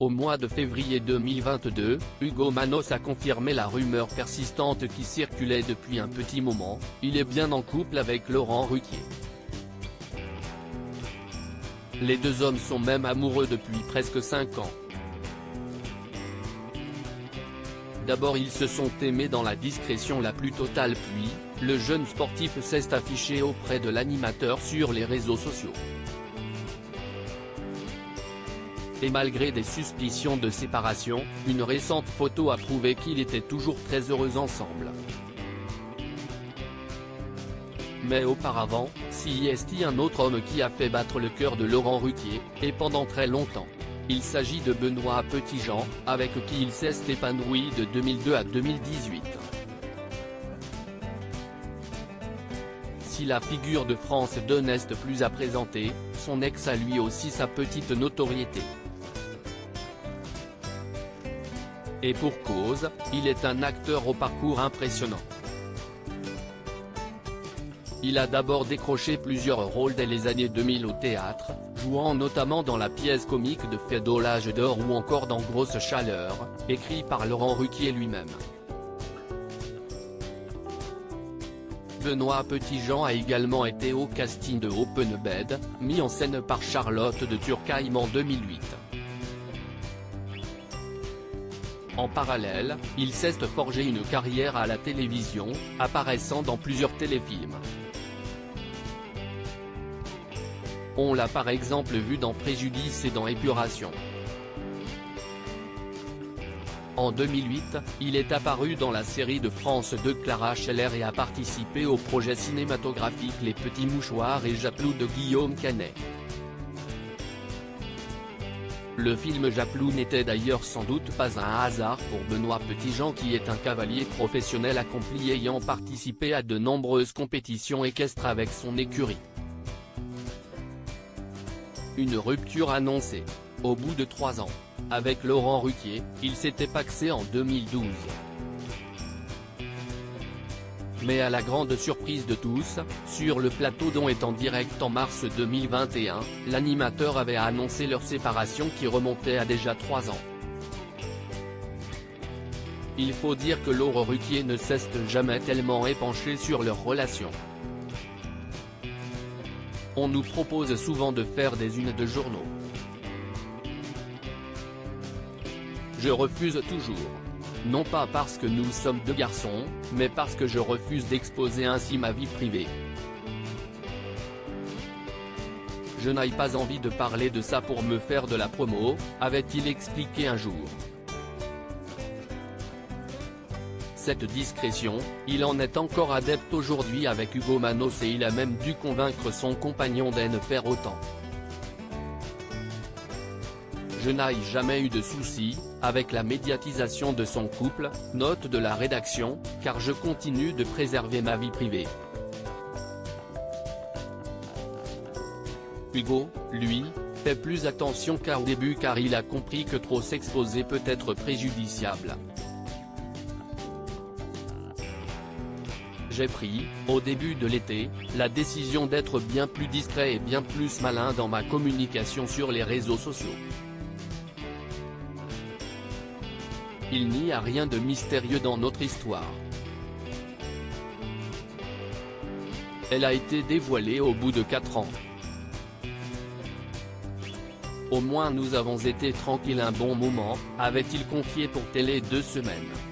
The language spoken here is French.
Au mois de février 2022, Hugo Manos a confirmé la rumeur persistante qui circulait depuis un petit moment, il est bien en couple avec Laurent Ruquier. Les deux hommes sont même amoureux depuis presque 5 ans. D'abord ils se sont aimés dans la discrétion la plus totale puis, le jeune sportif s'est affiché auprès de l'animateur sur les réseaux sociaux. Et malgré des suspicions de séparation, une récente photo a prouvé qu'ils étaient toujours très heureux ensemble. Mais auparavant, s'y est un autre homme qui a fait battre le cœur de Laurent Ruquier, et pendant très longtemps. Il s'agit de Benoît Petitjean, avec qui il s'est épanoui de 2002 à 2018. Si la figure de France 2 n'est plus à présenter, son ex a lui aussi sa petite notoriété. Et pour cause, il est un acteur au parcours impressionnant. Il a d'abord décroché plusieurs rôles dès les années 2000 au théâtre, jouant notamment dans la pièce comique de Feydeau l'âge d'or ou encore dans Grosse Chaleur, écrit par Laurent Ruquier lui-même. Benoît Petitjean a également été au casting de Open Bed, mis en scène par Charlotte de Turckheim en 2008. En parallèle, il s'est forgé une carrière à la télévision, apparaissant dans plusieurs téléfilms. On l'a par exemple vu dans Préjudice et dans Épuration. En 2008, il est apparu dans la série de France 2 Clara Scheller et a participé au projet cinématographique Les Petits Mouchoirs et Japlou de Guillaume Canet. Le film Japlou n'était d'ailleurs sans doute pas un hasard pour Benoît Petitjean qui est un cavalier professionnel accompli ayant participé à de nombreuses compétitions équestres avec son écurie. Une rupture annoncée. Au bout de 3 ans. Avec Laurent Ruquier, il s'était pacsé en 2012. Mais à la grande surprise de tous, sur le plateau dont est en direct en mars 2021, l'animateur avait annoncé leur séparation qui remontait à déjà 3 ans. Il faut dire que Laurent Ruquier ne s'est jamais tellement épanché sur leur relation. On nous propose souvent de faire des unes de journaux. Je refuse toujours. Non pas parce que nous sommes deux garçons, mais parce que je refuse d'exposer ainsi ma vie privée. Je n'ai pas envie de parler de ça pour me faire de la promo, avait-il expliqué un jour. Cette discrétion, il en est encore adepte aujourd'hui avec Hugo Manos et il a même dû convaincre son compagnon d'en faire autant. Je n'ai jamais eu de soucis avec la médiatisation de son couple, note de la rédaction, car je continue de préserver ma vie privée. Hugo, lui, fait plus attention qu'au début car il a compris que trop s'exposer peut être préjudiciable. J'ai pris, au début de l'été, la décision d'être bien plus discret et bien plus malin dans ma communication sur les réseaux sociaux. Il n'y a rien de mystérieux dans notre histoire. Elle a été dévoilée au bout de 4 ans. Au moins nous avons été tranquilles un bon moment, avait-il confié pour Télé 2 Semaines.